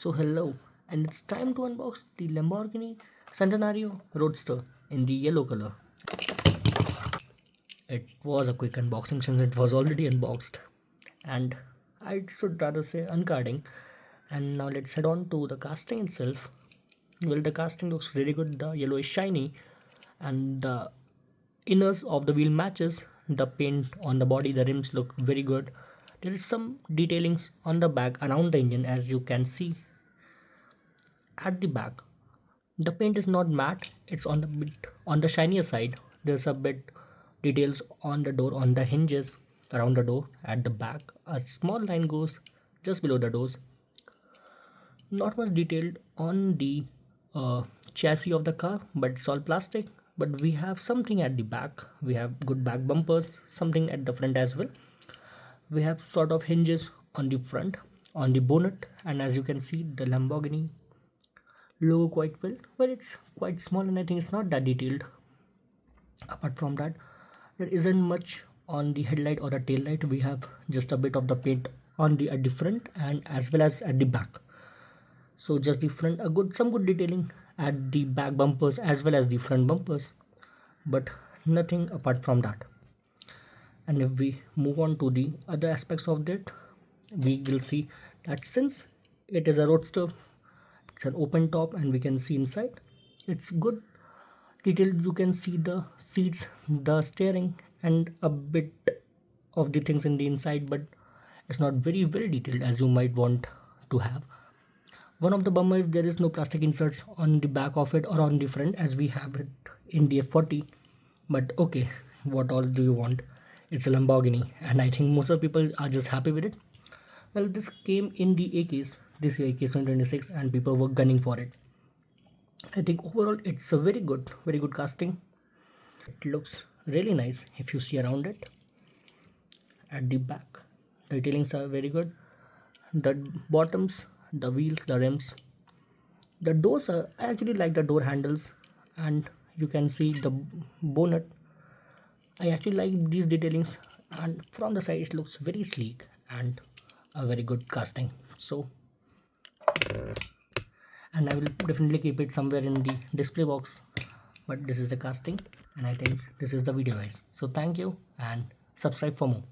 So hello, and it's time to unbox the Lamborghini Centenario Roadster in the yellow color. It was a quick unboxing since it was already unboxed, and I should rather say uncarding. And now let's head on to the casting itself. Well, the casting looks really good. The yellow is shiny, and the inners of the wheel matches. The paint on the body, the rims look very good. There is some detailings on the back around the engine, as you can see at the back. The paint is not matte, it's on the bit on the shinier side. There's a bit details on the door, on the hinges around the door at the back. A small line goes just below the doors. Not much detailed on the chassis of the car, but it's all plastic. But we have something at the back. We have good back bumpers, something at the front as well. We have sort of hinges on the front, on the bonnet, and as you can see, the Lamborghini logo quite well. Well, it's quite small, and I think it's not that detailed. Apart from that, there isn't much on the headlight or the tail light. We have just a bit of the paint on the at the front and as well as at the back. So just the front, some good detailing at the back bumpers as well as the front bumpers, but nothing apart from that. And if we move on to the other aspects of that, we will see that since it is a roadster, it's an open top and we can see inside. It's good detailed. You can see the seats, the steering, and a bit of the things in the inside, but it's not very well detailed as you might want to have. One of the bummers, there is no plastic inserts on the back of it or on the front as we have it in the F40. But okay, what all do you want? It's a Lamborghini, and I think most of the people are just happy with it. Well, this came in the A case, this A-case 126, and people were gunning for it. I think overall it's a very good casting. It looks really nice if you see around it. At the back, the detailings are very good. The bottoms, the wheels, the rims, the doors are, I actually like the door handles, and you can see the bonnet. I actually like these detailings, and from the side it looks very sleek and a very good casting. So, and I will definitely keep it somewhere in the display box. But this is the casting, and I think this is the video, guys. So thank you and subscribe for more.